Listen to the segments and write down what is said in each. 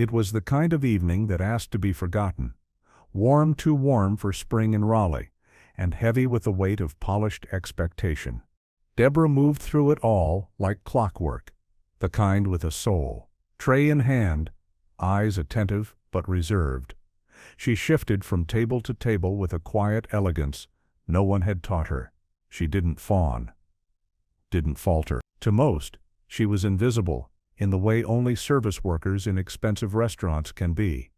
It was the kind of evening that asked to be forgotten. Warm, too warm for spring in Raleigh, and heavy with the weight of polished expectation. Deborah moved through it all like clockwork, the kind with a soul. Tray in hand, eyes attentive but reserved. She shifted from table to table with a quiet elegance no one had taught her. She didn't fawn, didn't falter. To most, she was invisible, in the way only service workers in expensive restaurants can be.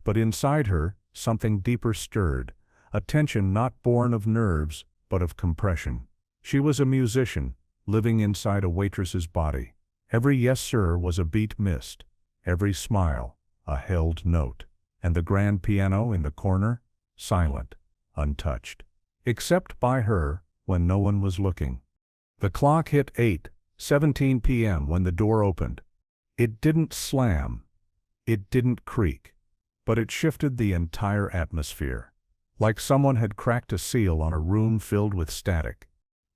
But inside her, something deeper stirred, a tension not born of nerves, but of compression. She was a musician, living inside a waitress's body. Every yes sir was a beat missed, every smile, a held note, and the grand piano in the corner, silent, untouched. Except by her, when no one was looking. The clock hit 8:17 p.m. when the door opened. It didn't slam, it didn't creak, but it shifted the entire atmosphere, like someone had cracked a seal on a room filled with static.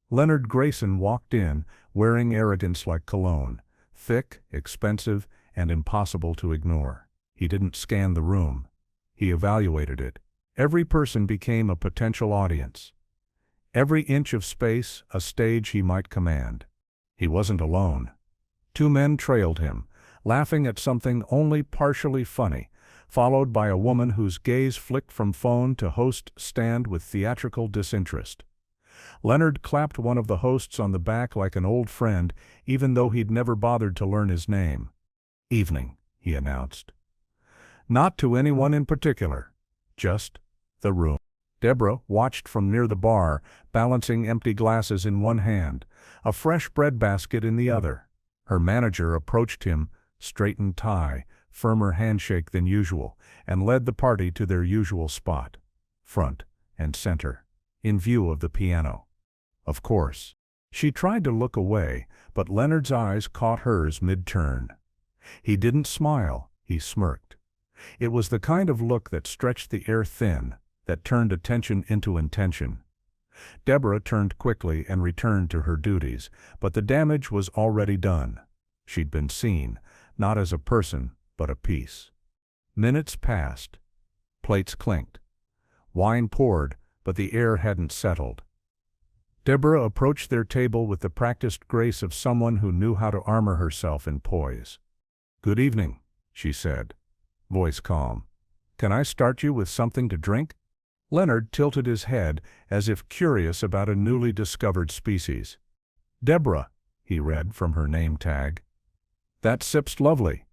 Leonard Grayson walked in, wearing arrogance like cologne, thick, expensive, and impossible to ignore. He didn't scan the room. He evaluated it. Every person became a potential audience. Every inch of space, a stage he might command. He wasn't alone. Two men trailed him, laughing at something only partially funny, followed by a woman whose gaze flicked from phone to host stand with theatrical disinterest. Leonard clapped one of the hosts on the back like an old friend, even though he'd never bothered to learn his name. "Evening," he announced. Not to anyone in particular, just the room. Deborah watched from near the bar, balancing empty glasses in one hand, a fresh bread basket in the other. Her manager approached him, straightened tie, firmer handshake than usual, and led the party to their usual spot, front and center, in view of the piano. Of course. She tried to look away, but Leonard's eyes caught hers mid-turn. He didn't smile, he smirked. It was the kind of look that stretched the air thin, that turned attention into intention. Deborah turned quickly and returned to her duties, but the damage was already done. She'd been seen, not as a person, but a piece. Minutes passed. Plates clinked. Wine poured, but the air hadn't settled. Deborah approached their table with the practiced grace of someone who knew how to armor herself in poise. "Good evening," she said, voice calm. "Can I start you with something to drink?" Leonard tilted his head as if curious about a newly discovered species. "Deborah," he read from her name tag. "That sip's lovely.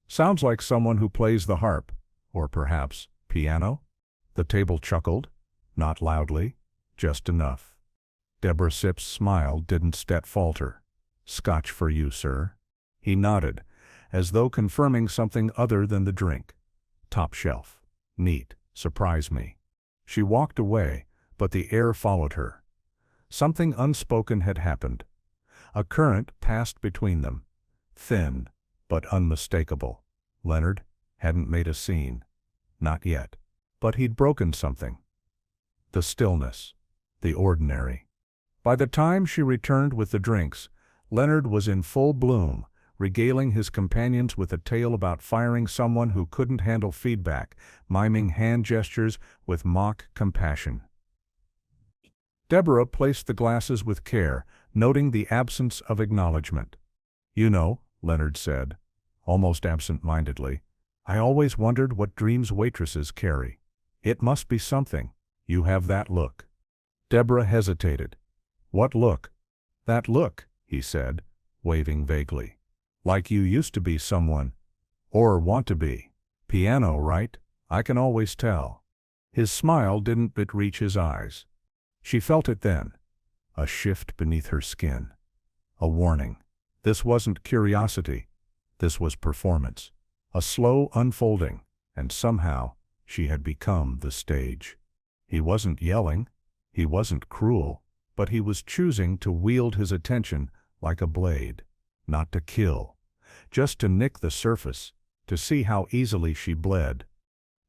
Sounds like someone who plays the harp, or perhaps piano?" The table chuckled, not loudly, just enough. Deborah Sipp's smile didn't falter. "Scotch for you, sir." He nodded, as though confirming something other than the drink. "Top shelf. Neat. Surprise me." She walked away, but the air followed her. Something unspoken had happened. A current passed between them, thin but unmistakable. Leonard hadn't made a scene. Not yet. But he'd broken something. The stillness. The ordinary. By the time she returned with the drinks, Leonard was in full bloom, regaling his companions with a tale about firing someone who couldn't handle feedback, miming hand gestures with mock compassion. Deborah placed the glasses with care, noting the absence of acknowledgement. "You know," Leonard said, almost absent-mindedly, "I always wondered what dreams waitresses carry. It must be something. You have that look." Deborah hesitated. "What look?" "That look," he said, waving vaguely. "Like you used to be someone. Or want to be. Piano, right? I can always tell." His smile didn't reach his eyes. She felt it then. A shift beneath her skin. A warning. This wasn't curiosity. This was performance. A slow unfolding, and somehow she had become the stage. He wasn't yelling. He wasn't cruel. But he was choosing to wield his attention like a blade. Not to kill. Just to nick the surface, to see how easily she bled.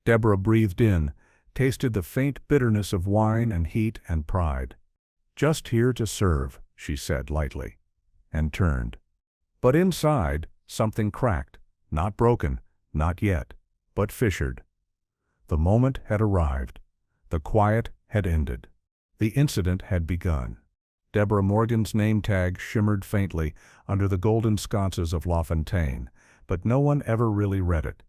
Deborah breathed in, tasted the faint bitterness of wine and heat and pride. "Just here to serve," she said lightly, and turned. But inside, something cracked, not broken, Not yet, but fissured. The moment had arrived. The quiet had ended. The incident had begun. Deborah Morgan's name tag shimmered faintly under the golden sconces of LaFontaine, but no one ever really read it.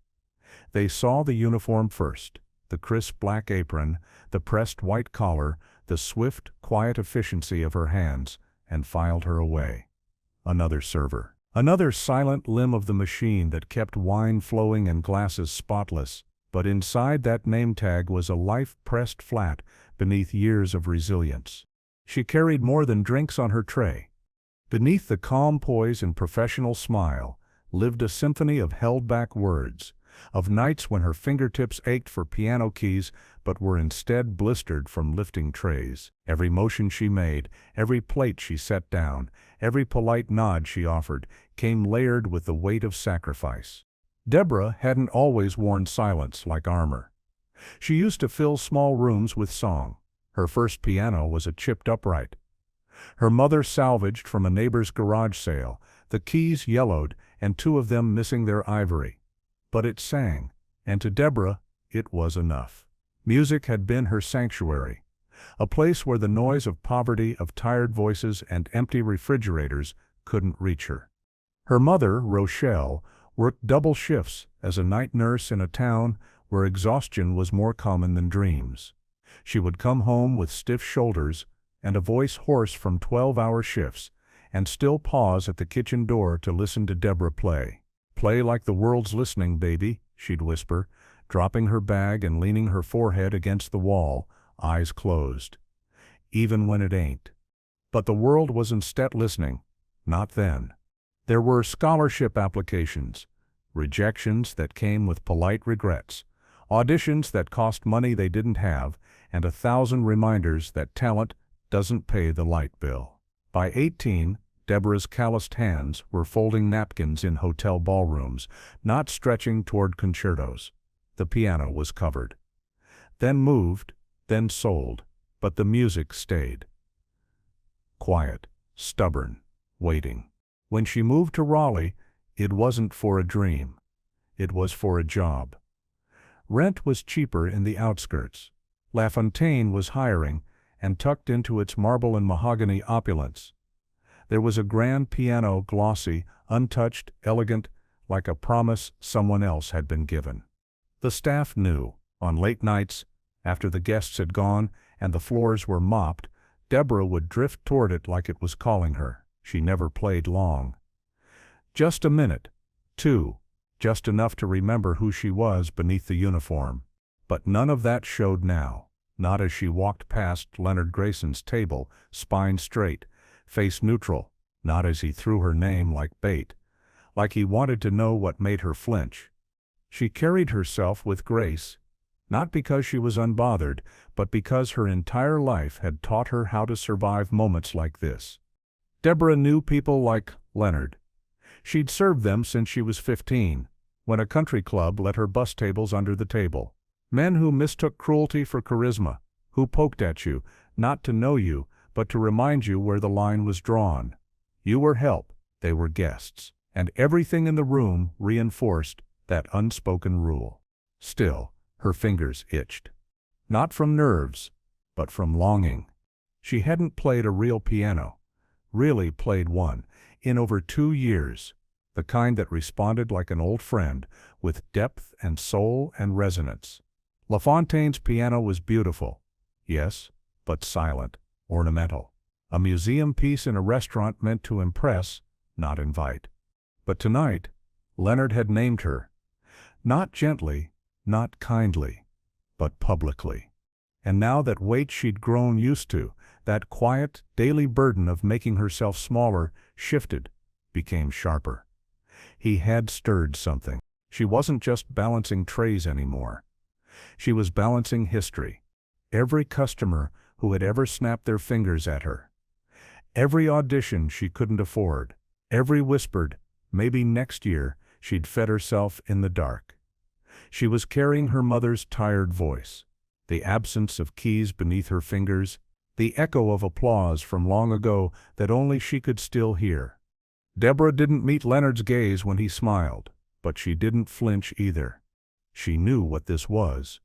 They saw the uniform first, the crisp black apron, the pressed white collar, the swift, quiet efficiency of her hands, and filed her away. Another server. Another silent limb of the machine that kept wine flowing and glasses spotless, but inside that name tag was a life pressed flat beneath years of resilience. She carried more than drinks on her tray. Beneath the calm poise and professional smile lived a symphony of held-back words, of nights when her fingertips ached for piano keys but were instead blistered from lifting trays. Every motion she made, every plate she set down, every polite nod she offered, came layered with the weight of sacrifice. Deborah hadn't always worn silence like armor. She used to fill small rooms with song. Her first piano was a chipped upright. Her mother salvaged from a neighbor's garage sale, the keys yellowed and two of them missing their ivory. But it sang, and to Deborah, it was enough. Music had been her sanctuary, a place where the noise of poverty, of tired voices, and empty refrigerators couldn't reach her. Her mother, Rochelle, worked double shifts as a night nurse in a town where exhaustion was more common than dreams. She would come home with stiff shoulders and a voice hoarse from 12-hour shifts, and still pause at the kitchen door to listen to Deborah play. "Play like the world's listening, baby," she'd whisper, dropping her bag and leaning her forehead against the wall, eyes closed. "Even when it ain't." But the world was instead listening. Not then. There were scholarship applications, rejections that came with polite regrets, auditions that cost money they didn't have, and 1,000 reminders that talent doesn't pay the light bill. By 18, Deborah's calloused hands were folding napkins in hotel ballrooms, not stretching toward concertos. The piano was covered. Then moved, then sold, but the music stayed. Quiet, stubborn, waiting. When she moved to Raleigh, it wasn't for a dream. It was for a job. Rent was cheaper in the outskirts. LaFontaine was hiring, and tucked into its marble and mahogany opulence, there was a grand piano, glossy, untouched, elegant, like a promise someone else had been given. The staff knew. On late nights, after the guests had gone and the floors were mopped, Deborah would drift toward it like it was calling her. She never played long. Just a minute, two, just enough to remember who she was beneath the uniform. But none of that showed now, not as she walked past Leonard Grayson's table, spine straight, face neutral, not as he threw her name like bait, like he wanted to know what made her flinch. She carried herself with grace, not because she was unbothered, but because her entire life had taught her how to survive moments like this. Deborah knew people like Leonard. She'd served them since she was 15, when a country club let her bus tables under the table. Men who mistook cruelty for charisma, who poked at you, not to know you, but to remind you where the line was drawn. You were help, they were guests, and everything in the room reinforced that unspoken rule. Still, her fingers itched. Not from nerves, but from longing. She hadn't played a real piano, really played one, in over 2 years, the kind that responded like an old friend, with depth and soul and resonance. LaFontaine's piano was beautiful, yes, but silent, ornamental. A museum piece in a restaurant meant to impress, not invite. But tonight, Leonard had named her. Not gently, not kindly, but publicly. And now that weight she'd grown used to, that quiet, daily burden of making herself smaller, shifted, became sharper. He had stirred something. She wasn't just balancing trays anymore. She was balancing history. Every customer who had ever snapped their fingers at her. Every audition she couldn't afford. Every whispered, maybe next year, she'd fed herself in the dark. She was carrying her mother's tired voice, the absence of keys beneath her fingers, the echo of applause from long ago that only she could still hear. Deborah didn't meet Leonard's gaze when he smiled. But she didn't flinch either. She knew what this was.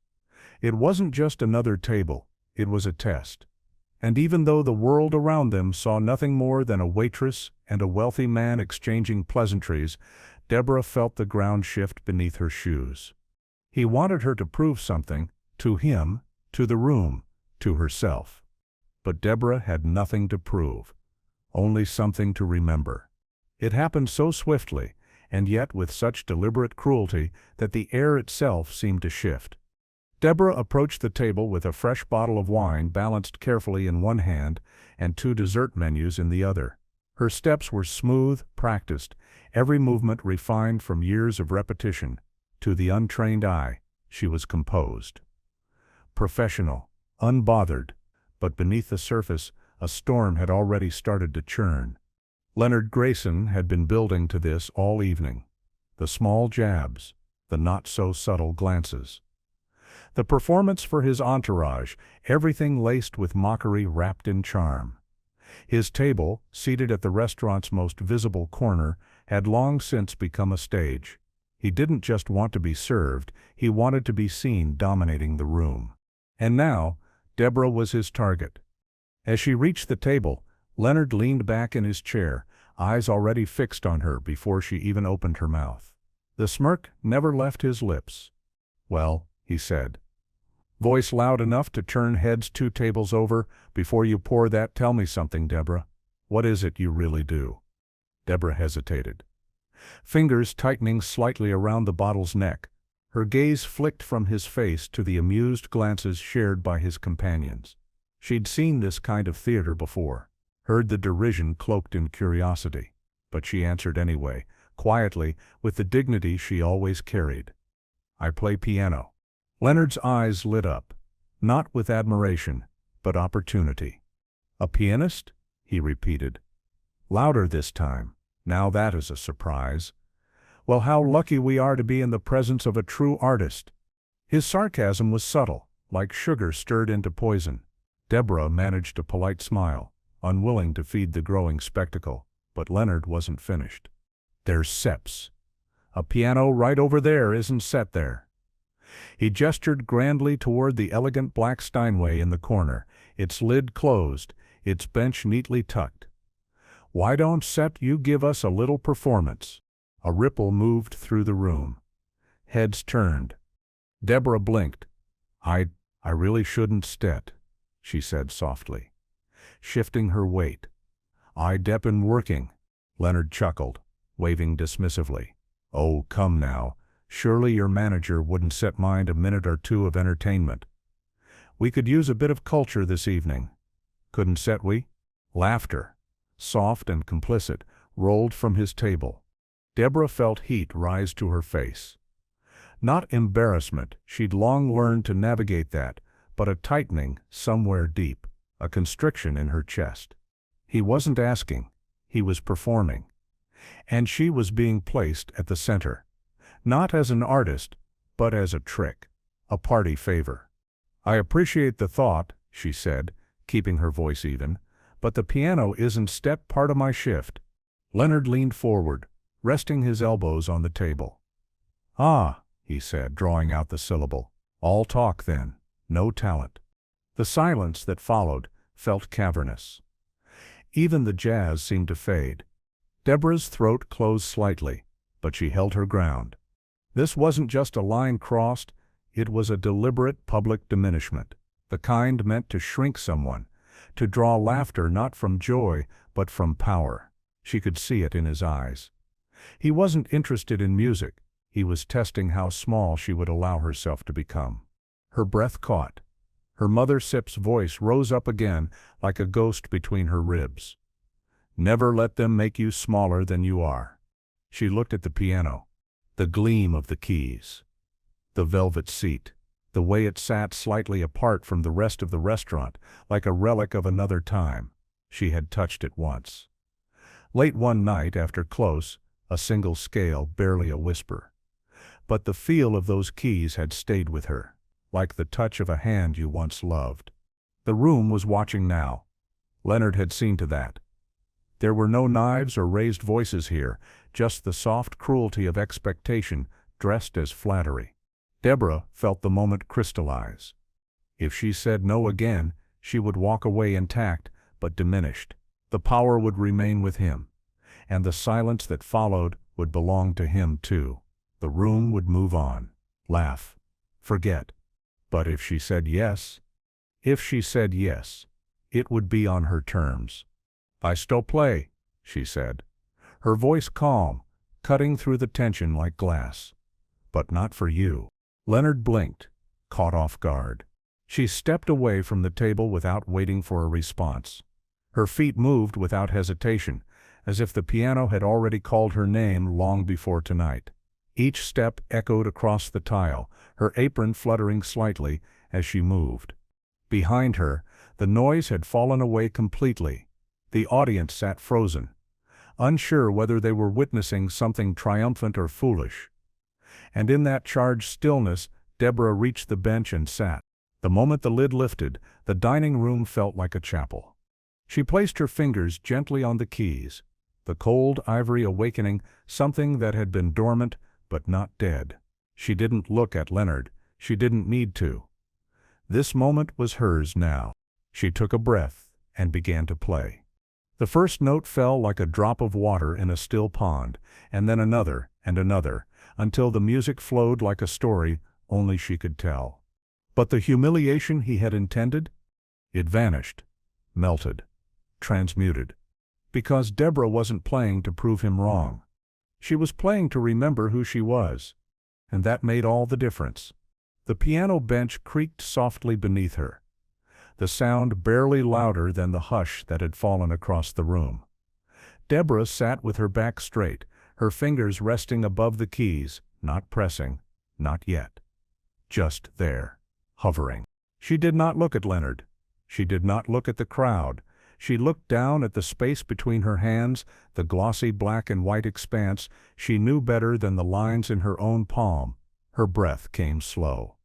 It wasn't just another table, it was a test. And even though the world around them saw nothing more than a waitress and a wealthy man exchanging pleasantries, Deborah felt the ground shift beneath her shoes. He wanted her to prove something, to him, to the room, to herself. But Deborah had nothing to prove, only something to remember. It happened so swiftly, and yet with such deliberate cruelty that the air itself seemed to shift. Deborah approached the table with a fresh bottle of wine balanced carefully in one hand and 2 dessert menus in the other. Her steps were smooth, practiced, every movement refined from years of repetition. To the untrained eye, she was composed. Professional, unbothered, but beneath the surface, a storm had already started to churn. Leonard Grayson had been building to this all evening. The small jabs, the not-so-subtle glances. The performance for his entourage, everything laced with mockery wrapped in charm. His table, seated at the restaurant's most visible corner, had long since become a stage. He didn't just want to be served, he wanted to be seen dominating the room. And now, Deborah was his target. As she reached the table, Leonard leaned back in his chair, eyes already fixed on her before she even opened her mouth. The smirk never left his lips. "Well," he said. Voice loud enough to turn heads 2 tables over. "Before you pour that, tell me something, Deborah. What is it you really do?" Deborah hesitated. Fingers tightening slightly around the bottle's neck, her gaze flicked from his face to the amused glances shared by his companions. She'd seen this kind of theater before, heard the derision cloaked in curiosity, but she answered anyway, quietly, with the dignity she always carried. "I play piano." Leonard's eyes lit up, not with admiration, but opportunity. "A pianist?" he repeated. Louder this time. "Now that is a surprise. Well, how lucky we are to be in the presence of a true artist." His sarcasm was subtle, like sugar stirred into poison. Deborah managed a polite smile, unwilling to feed the growing spectacle, but Leonard wasn't finished. "There's Seps. A piano right over there isn't set there." He gestured grandly toward the elegant black Steinway in the corner, its lid closed, its bench neatly tucked. "Why don't Sep you give us a little performance?" A ripple moved through the room. Heads turned. Deborah blinked. I really shouldn't stet," she said softly, shifting her weight. "I been working." Leonard chuckled, waving dismissively. "Oh, come now. Surely your manager wouldn't set mind a minute or 2 of entertainment. We could use a bit of culture this evening. Couldn't set we?" Laughter, soft and complicit, rolled from his table. Deborah felt heat rise to her face. Not embarrassment, she'd long learned to navigate that, but a tightening somewhere deep, a constriction in her chest. He wasn't asking, he was performing. And she was being placed at the center. Not as an artist, but as a trick, a party favor. "I appreciate the thought," she said, keeping her voice even, "but the piano isn't step part of my shift." Leonard leaned forward, resting his elbows on the table. "Ah," he said, drawing out the syllable. "All talk then, no talent." The silence that followed felt cavernous. Even the jazz seemed to fade. Deborah's throat closed slightly, but she held her ground. This wasn't just a line crossed, it was a deliberate public diminishment, the kind meant to shrink someone, to draw laughter not from joy, but from power. She could see it in his eyes. He wasn't interested in music, he was testing how small she would allow herself to become. Her breath caught. Her mother Sip's voice rose up again like a ghost between her ribs. "Never let them make you smaller than you are." She looked at the piano. The gleam of the keys. The velvet seat. The way it sat slightly apart from the rest of the restaurant, like a relic of another time. She had touched it once. Late one night after close, a single scale, barely a whisper. But the feel of those keys had stayed with her, like the touch of a hand you once loved. The room was watching now. Leonard had seen to that. There were no knives or raised voices here, just the soft cruelty of expectation dressed as flattery. Deborah felt the moment crystallize. If she said no again, she would walk away intact, but diminished. The power would remain with him, and the silence that followed would belong to him too. The room would move on, laugh, forget. But if she said yes, it would be on her terms. "I still play," she said, her voice calm, cutting through the tension like glass. "But not for you." Leonard blinked, caught off guard. She stepped away from the table without waiting for a response. Her feet moved without hesitation, as if the piano had already called her name long before tonight. Each step echoed across the tile, her apron fluttering slightly as she moved. Behind her, the noise had fallen away completely. The audience sat frozen, unsure whether they were witnessing something triumphant or foolish. And in that charged stillness, Deborah reached the bench and sat. The moment the lid lifted, the dining room felt like a chapel. She placed her fingers gently on the keys, the cold ivory awakening something that had been dormant but not dead. She didn't look at Leonard. She didn't need to. This moment was hers now. She took a breath and began to play. The first note fell like a drop of water in a still pond, and then another and another, until the music flowed like a story only she could tell. But the humiliation he had intended? It vanished, melted, transmuted. Because Deborah wasn't playing to prove him wrong. She was playing to remember who she was. And that made all the difference. The piano bench creaked softly beneath her, the sound barely louder than the hush that had fallen across the room. Deborah sat with her back straight, her fingers resting above the keys, not pressing, not yet. Just there, hovering. She did not look at Leonard. She did not look at the crowd. She looked down at the space between her hands, the glossy black and white expanse she knew better than the lines in her own palm. Her breath came slow,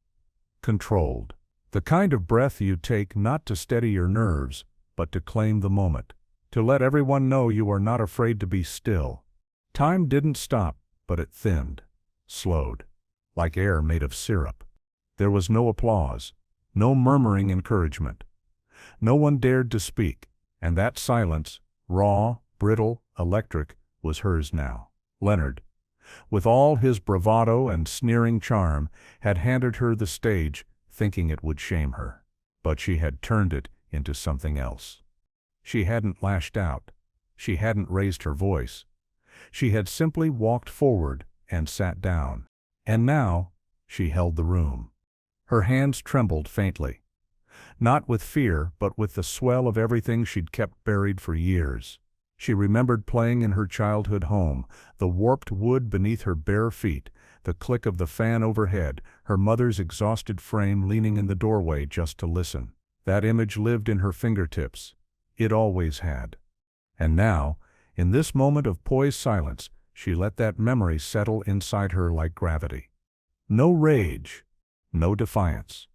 controlled. The kind of breath you take not to steady your nerves, but to claim the moment, to let everyone know you are not afraid to be still. Time didn't stop, but it thinned, slowed, like air made of syrup. There was no applause, no murmuring encouragement. No one dared to speak, and that silence, raw, brittle, electric, was hers now. Leonard, with all his bravado and sneering charm, had handed her the stage, thinking it would shame her. But she had turned it into something else. She hadn't lashed out. She hadn't raised her voice. She had simply walked forward and sat down. And now, she held the room. Her hands trembled faintly. Not with fear, but with the swell of everything she'd kept buried for years. She remembered playing in her childhood home, the warped wood beneath her bare feet, the click of the fan overhead, her mother's exhausted frame leaning in the doorway just to listen. That image lived in her fingertips. It always had. And now, in this moment of poised silence, she let that memory settle inside her like gravity. No rage, no defiance,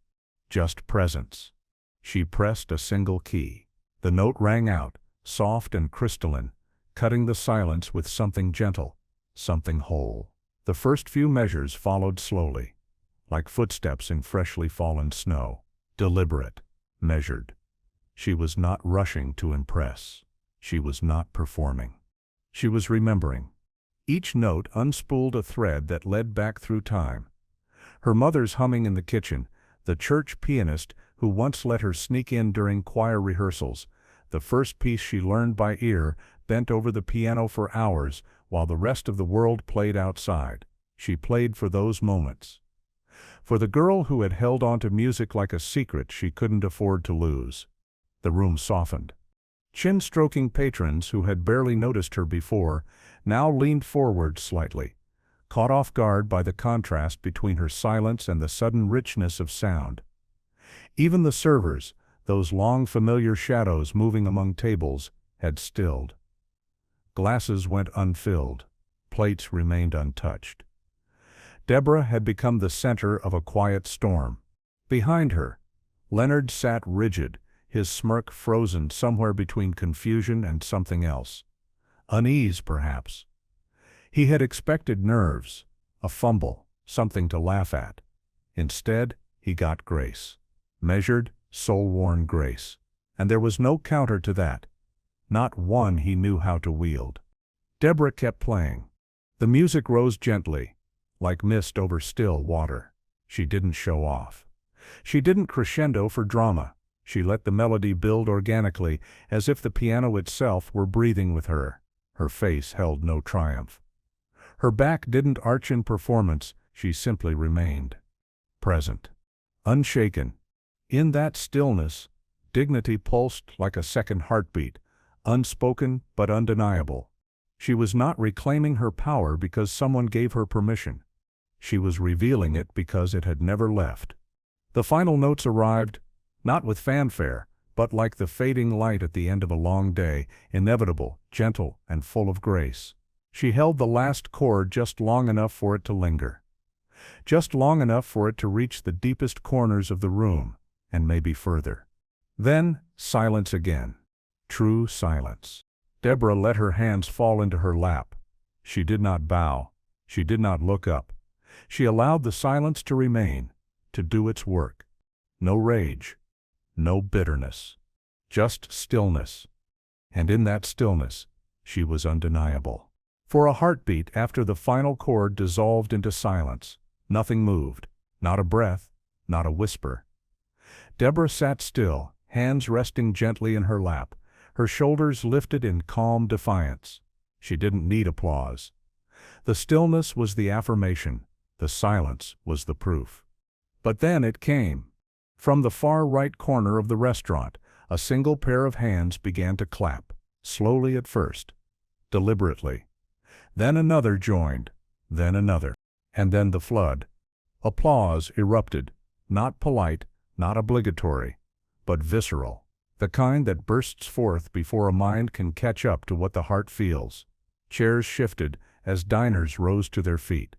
just presence. She pressed a single key. The note rang out, soft and crystalline, cutting the silence with something gentle, something whole. The first few measures followed slowly, like footsteps in freshly fallen snow, deliberate, measured. She was not rushing to impress. She was not performing. She was remembering. Each note unspooled a thread that led back through time. Her mother's humming in the kitchen, the church pianist who once let her sneak in during choir rehearsals, the first piece she learned by ear, bent over the piano for hours while the rest of the world played outside. She played for those moments. For the girl who had held on to music like a secret she couldn't afford to lose. The room softened. Chin-stroking patrons who had barely noticed her before now leaned forward slightly, caught off guard by the contrast between her silence and the sudden richness of sound. Even the servers, those long familiar shadows moving among tables, had stilled. Glasses went unfilled. Plates remained untouched. Deborah had become the center of a quiet storm. Behind her, Leonard sat rigid, his smirk frozen somewhere between confusion and something else. Unease, perhaps. He had expected nerves, a fumble, something to laugh at. Instead, he got grace. Measured, soul-worn grace. And there was no counter to that. Not one he knew how to wield. Deborah kept playing. The music rose gently, like mist over still water. She didn't show off. She didn't crescendo for drama. She let the melody build organically, as if the piano itself were breathing with her. Her face held no triumph. Her back didn't arch in performance, she simply remained. Present. Unshaken. In that stillness, dignity pulsed like a second heartbeat, unspoken but undeniable. She was not reclaiming her power because someone gave her permission. She was revealing it because it had never left. The final notes arrived, not with fanfare, but like the fading light at the end of a long day, inevitable, gentle, and full of grace. She held the last chord just long enough for it to linger. Just long enough for it to reach the deepest corners of the room, and maybe further. Then, silence again. True silence. Deborah let her hands fall into her lap. She did not bow. She did not look up. She allowed the silence to remain, to do its work. No rage. No bitterness. Just stillness. And in that stillness, she was undeniable. For a heartbeat after the final chord dissolved into silence, nothing moved. Not a breath, not a whisper. Deborah sat still, hands resting gently in her lap, her shoulders lifted in calm defiance. She didn't need applause. The stillness was the affirmation, the silence was the proof. But then it came. From the far right corner of the restaurant, a single pair of hands began to clap, slowly at first, deliberately. Then another joined, then another, and then the flood. Applause erupted, not polite, not obligatory, but visceral. The kind that bursts forth before a mind can catch up to what the heart feels. Chairs shifted as diners rose to their feet.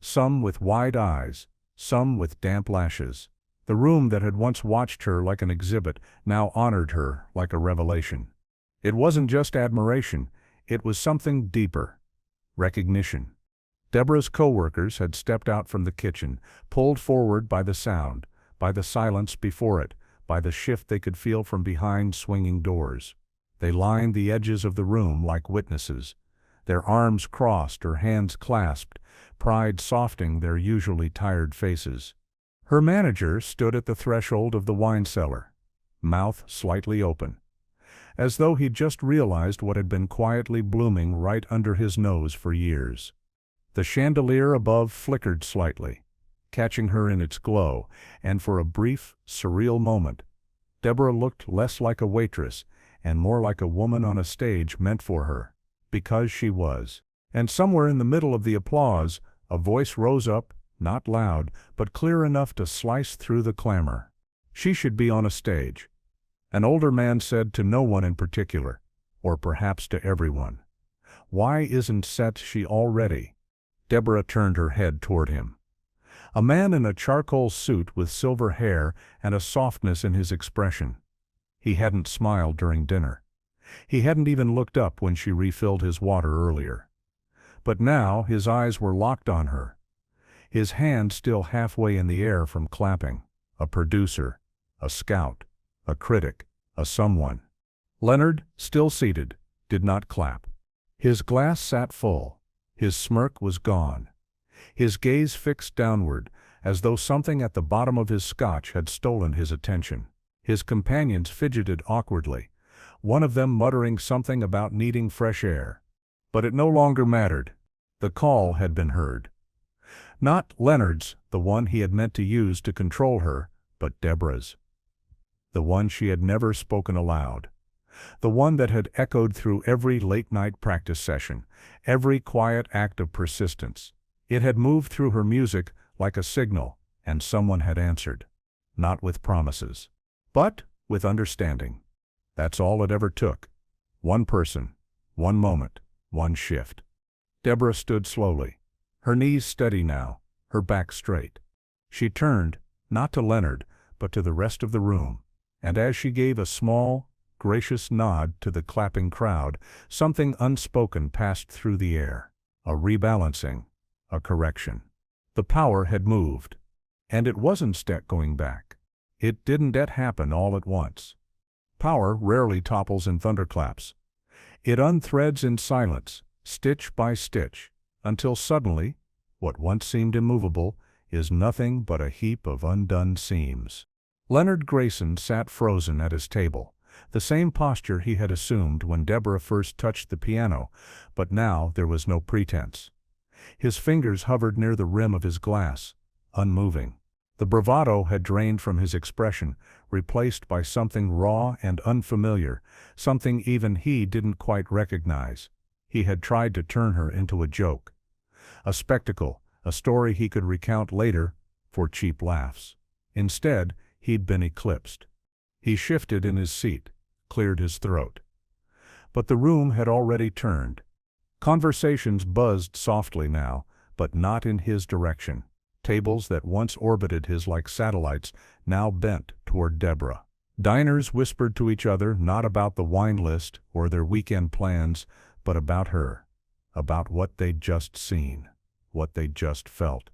Some with wide eyes, some with damp lashes. The room that had once watched her like an exhibit now honored her like a revelation. It wasn't just admiration, it was something deeper. Recognition. Deborah's co-workers had stepped out from the kitchen, pulled forward by the sound, by the silence before it, by the shift they could feel from behind swinging doors. They lined the edges of the room like witnesses, their arms crossed or hands clasped, pride softening their usually tired faces. Her manager stood at the threshold of the wine cellar, mouth slightly open, as though he'd just realized what had been quietly blooming right under his nose for years. The chandelier above flickered slightly, catching her in its glow, and for a brief, surreal moment, Deborah looked less like a waitress and more like a woman on a stage meant for her, because she was. And somewhere in the middle of the applause, a voice rose up, not loud, but clear enough to slice through the clamor. She should be on a stage. An older man said to no one in particular, or perhaps to everyone. Why isn't she already? Deborah turned her head toward him. A man in a charcoal suit with silver hair and a softness in his expression. He hadn't smiled during dinner. He hadn't even looked up when she refilled his water earlier. But now his eyes were locked on her. His hand still halfway in the air from clapping. A producer, a scout, a critic, a someone. Leonard, still seated, did not clap. His glass sat full. His smirk was gone. His gaze fixed downward, as though something at the bottom of his scotch had stolen his attention. His companions fidgeted awkwardly, one of them muttering something about needing fresh air. But it no longer mattered. The call had been heard. Not Leonard's, the one he had meant to use to control her, but Deborah's. The one she had never spoken aloud. The one that had echoed through every late-night practice session, every quiet act of persistence. It had moved through her music like a signal, and someone had answered. Not with promises, but with understanding. That's all it ever took. One person, one moment, one shift. Deborah stood slowly, her knees steady now, her back straight. She turned, not to Leonard, but to the rest of the room, and as she gave a small, gracious nod to the clapping crowd, something unspoken passed through the air. A rebalancing, a correction. The power had moved. And it wasn't going back. It didn't happen all at once. Power rarely topples in thunderclaps. It unthreads in silence, stitch by stitch, until suddenly, what once seemed immovable is nothing but a heap of undone seams. Leonard Grayson sat frozen at his table, the same posture he had assumed when Deborah first touched the piano, but now there was no pretense. His fingers hovered near the rim of his glass, unmoving. The bravado had drained from his expression, replaced by something raw and unfamiliar, something even he didn't quite recognize. He had tried to turn her into a joke, a spectacle, a story he could recount later for cheap laughs. Instead, he'd been eclipsed. He shifted in his seat, cleared his throat. But the room had already turned. Conversations buzzed softly now, but not in his direction. Tables that once orbited his like satellites now bent toward Deborah. Diners whispered to each other not about the wine list or their weekend plans, but about her, about what they'd just seen, what they'd just felt.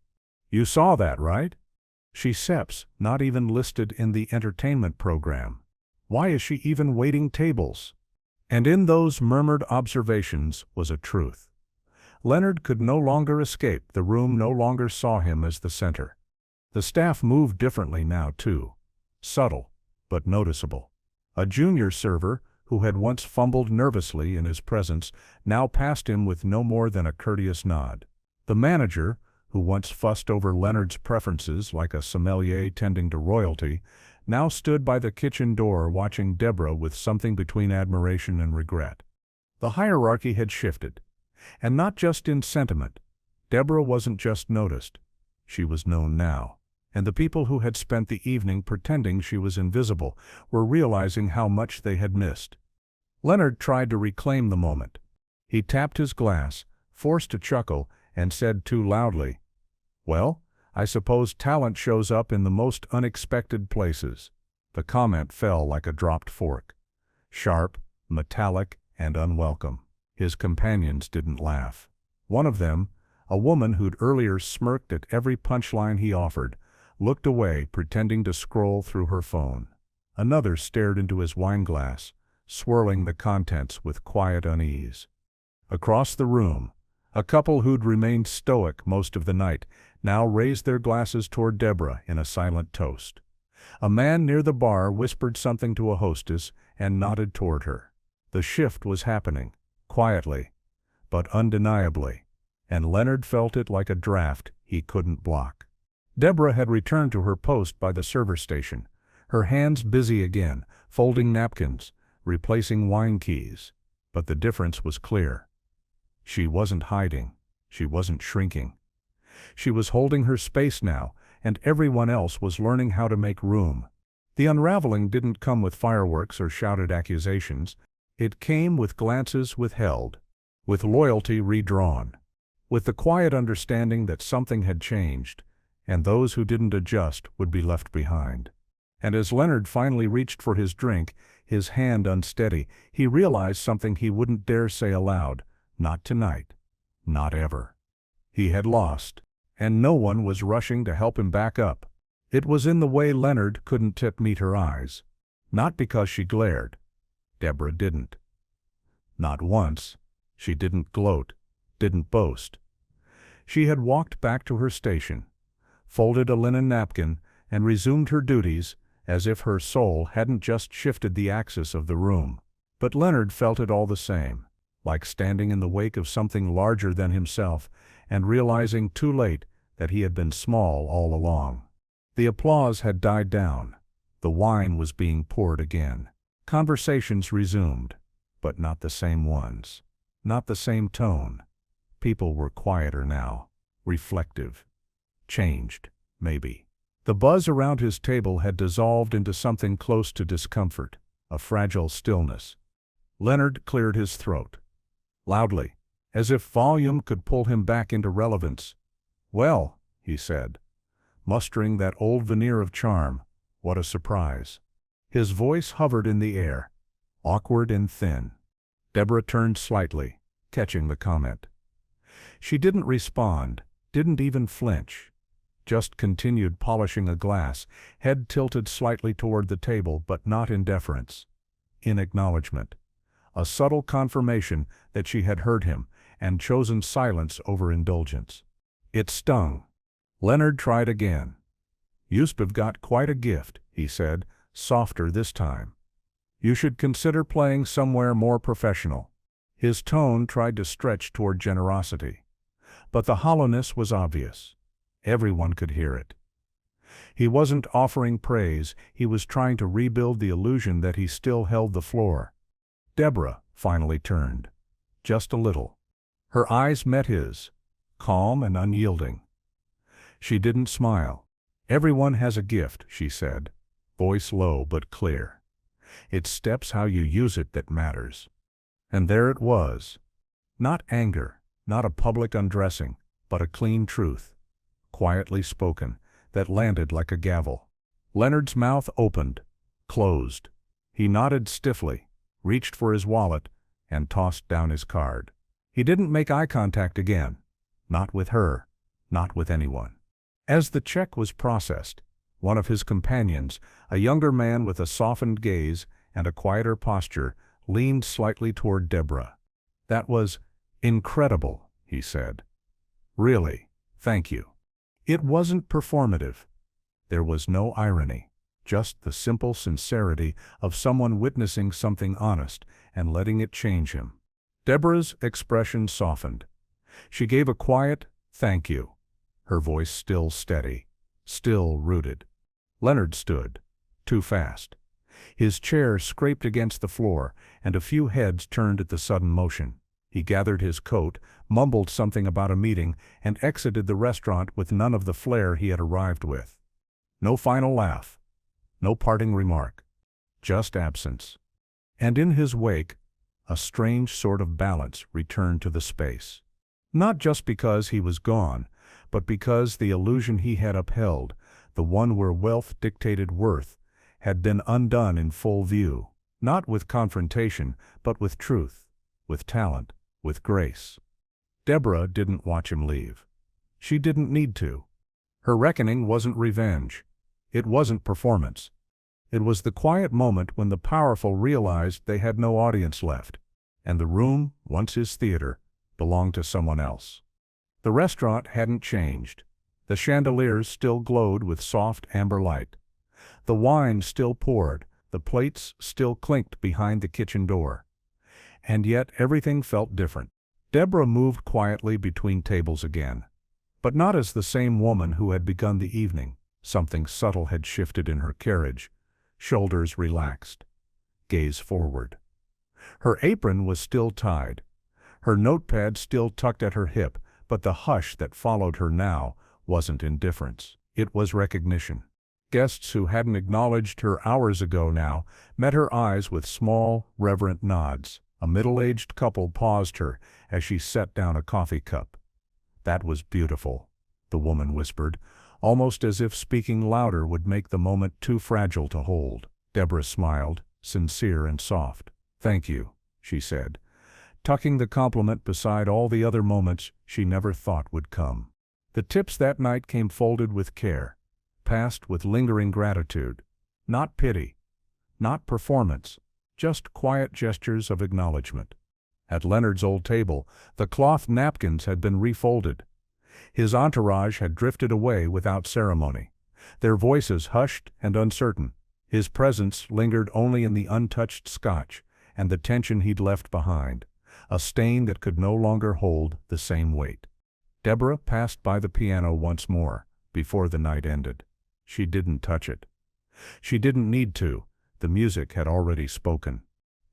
"You saw that, right? She Seps, not even listed in the entertainment program. Why is she even waiting tables?" And in those murmured observations was a truth. Leonard could no longer escape. The room no longer saw him as the center. The staff moved differently now, too. Subtle, but noticeable. A junior server, who had once fumbled nervously in his presence, now passed him with no more than a courteous nod. The manager, who once fussed over Leonard's preferences like a sommelier tending to royalty, now stood by the kitchen door watching Deborah with something between admiration and regret. The hierarchy had shifted. And not just in sentiment. Deborah wasn't just noticed. She was known now. And the people who had spent the evening pretending she was invisible were realizing how much they had missed. Leonard tried to reclaim the moment. He tapped his glass, forced a chuckle, and said too loudly, "Well, I suppose talent shows up in the most unexpected places." The comment fell like a dropped fork. Sharp, metallic, and unwelcome. His companions didn't laugh. One of them, a woman who'd earlier smirked at every punchline he offered, looked away, pretending to scroll through her phone. Another stared into his wineglass, swirling the contents with quiet unease. Across the room, a couple who'd remained stoic most of the night now raised their glasses toward Deborah in a silent toast. A man near the bar whispered something to a hostess and nodded toward her. The shift was happening. Quietly, but undeniably, and Leonard felt it like a draft he couldn't block. Deborah had returned to her post by the server station, her hands busy again, folding napkins, replacing wine keys. But the difference was clear. She wasn't hiding. She wasn't shrinking. She was holding her space now, and everyone else was learning how to make room. The unraveling didn't come with fireworks or shouted accusations. It came with glances withheld, with loyalty redrawn, with the quiet understanding that something had changed, and those who didn't adjust would be left behind. And as Leonard finally reached for his drink, his hand unsteady, he realized something he wouldn't dare say aloud. Not tonight. Not ever. He had lost, and no one was rushing to help him back up. It was in the way Leonard couldn't meet her eyes. Not because she glared. Deborah didn't. Not once. She didn't gloat, didn't boast. She had walked back to her station, folded a linen napkin, and resumed her duties as if her soul hadn't just shifted the axis of the room. But Leonard felt it all the same, like standing in the wake of something larger than himself and realizing too late that he had been small all along. The applause had died down. The wine was being poured again. Conversations resumed, but not the same ones. Not the same tone. People were quieter now, reflective. Changed, maybe. The buzz around his table had dissolved into something close to discomfort, a fragile stillness. Leonard cleared his throat. Loudly, as if volume could pull him back into relevance. "Well," he said, mustering that old veneer of charm, "what a surprise." His voice hovered in the air. awkward and thin. Deborah turned slightly, catching the comment. She didn't respond, didn't even flinch. Just continued polishing a glass, head tilted slightly toward the table, but not in deference. In acknowledgement. A subtle confirmation that she had heard him and chosen silence over indulgence. It stung. Leonard tried again. "You've got quite a gift," he said, softer this time. "You should consider playing somewhere more professional." His tone tried to stretch toward generosity. But the hollowness was obvious. Everyone could hear it. He wasn't offering praise, he was trying to rebuild the illusion that he still held the floor. Deborah finally turned. Just a little. Her eyes met his, calm and unyielding. She didn't smile. "Everyone has a gift," she said, voice low but clear. "It's steps how you use it that matters." And there it was. Not anger, not a public undressing, but a clean truth, quietly spoken, that landed like a gavel. Leonard's mouth opened, closed. He nodded stiffly, reached for his wallet, and tossed down his card. He didn't make eye contact again. Not with her, not with anyone. As the check was processed, one of his companions, a younger man with a softened gaze and a quieter posture, leaned slightly toward Deborah. "That was incredible," he said. "Really, thank you." It wasn't performative. There was no irony, just the simple sincerity of someone witnessing something honest and letting it change him. Deborah's expression softened. She gave a quiet, "Thank you," her voice still steady, still rooted. Leonard stood, too fast. His chair scraped against the floor, and a few heads turned at the sudden motion. He gathered his coat, mumbled something about a meeting, and exited the restaurant with none of the flair he had arrived with. No final laugh, no parting remark, just absence. And in his wake, a strange sort of balance returned to the space. Not just because he was gone, but because the illusion he had upheld, the one where wealth dictated worth, had been undone in full view, not with confrontation, but with truth, with talent, with grace. Deborah didn't watch him leave. She didn't need to. Her reckoning wasn't revenge. It wasn't performance. It was the quiet moment when the powerful realized they had no audience left, and the room, once his theater, belonged to someone else. The restaurant hadn't changed. The chandeliers still glowed with soft amber light. The wine still poured, the plates still clinked behind the kitchen door. And yet everything felt different. Deborah moved quietly between tables again, but not as the same woman who had begun the evening. Something subtle had shifted in her carriage. Shoulders relaxed, gaze forward. Her apron was still tied, her notepad still tucked at her hip, but the hush that followed her now wasn't indifference. It was recognition. Guests who hadn't acknowledged her hours ago now met her eyes with small, reverent nods. A middle-aged couple paused her as she set down a coffee cup. "That was beautiful," the woman whispered, almost as if speaking louder would make the moment too fragile to hold. Deborah smiled, sincere and soft. "Thank you," she said, tucking the compliment beside all the other moments she never thought would come. The tips that night came folded with care, passed with lingering gratitude. Not pity, not performance, just quiet gestures of acknowledgement. At Leonard's old table, the cloth napkins had been refolded. His entourage had drifted away without ceremony, their voices hushed and uncertain. His presence lingered only in the untouched scotch and the tension he'd left behind, a stain that could no longer hold the same weight. Deborah passed by the piano once more, before the night ended. She didn't touch it. She didn't need to. The music had already spoken.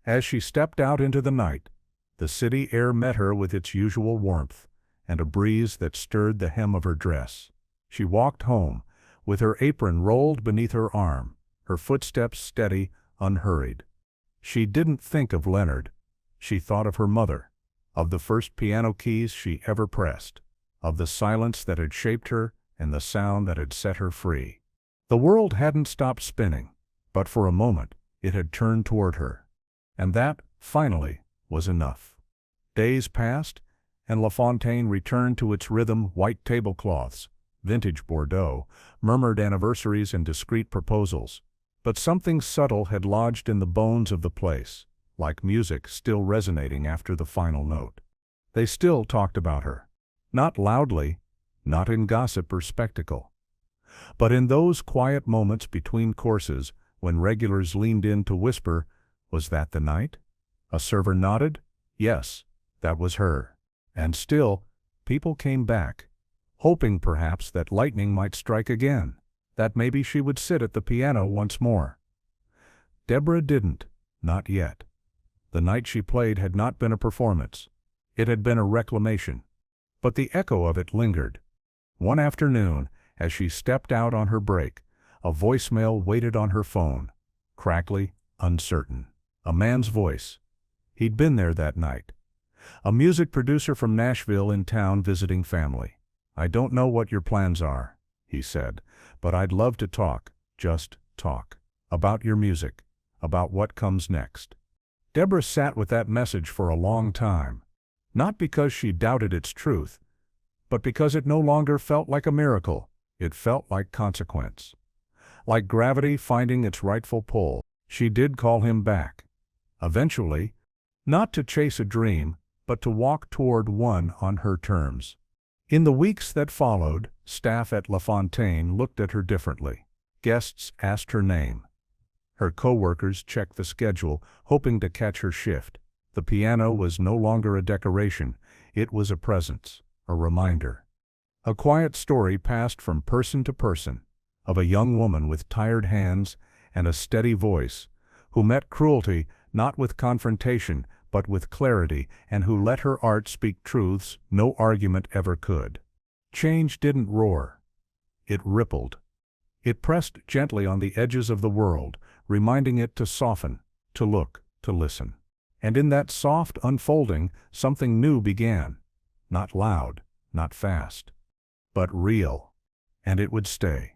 As she stepped out into the night, the city air met her with its usual warmth, and a breeze that stirred the hem of her dress. She walked home, with her apron rolled beneath her arm, her footsteps steady, unhurried. She didn't think of Leonard. She thought of her mother, of the first piano keys she ever pressed, of the silence that had shaped her and the sound that had set her free. The world hadn't stopped spinning, but for a moment it had turned toward her. And that, finally, was enough. Days passed, and LaFontaine returned to its rhythm: white tablecloths, vintage Bordeaux, murmured anniversaries and discreet proposals. But something subtle had lodged in the bones of the place, like music still resonating after the final note. They still talked about her. Not loudly, not in gossip or spectacle, but in those quiet moments between courses when regulars leaned in to whisper, "Was that the night?" A server nodded. Yes, that was her. And still, people came back, hoping perhaps that lightning might strike again, that maybe she would sit at the piano once more. Deborah didn't, not yet. The night she played had not been a performance. It had been a reclamation. But the echo of it lingered. One afternoon, as she stepped out on her break, a voicemail waited on her phone, crackly, uncertain. A man's voice. He'd been there that night. A music producer from Nashville in town visiting family. "I don't know what your plans are," he said, "but I'd love to talk, just talk, about your music, about what comes next." Deborah sat with that message for a long time, not because she doubted its truth, but because it no longer felt like a miracle. It felt like consequence. Like gravity finding its rightful pull. She did call him back. Eventually, not to chase a dream, but to walk toward one on her terms. In the weeks that followed, staff at LaFontaine looked at her differently. Guests asked her name. Her co-workers checked the schedule, hoping to catch her shift. The piano was no longer a decoration, it was a presence, a reminder. A quiet story passed from person to person, of a young woman with tired hands and a steady voice, who met cruelty not with confrontation but with clarity, and who let her art speak truths no argument ever could. Change didn't roar. It rippled. It pressed gently on the edges of the world, reminding it to soften, to look, to listen. And in that soft unfolding, something new began. Not loud, not fast, but real. And it would stay.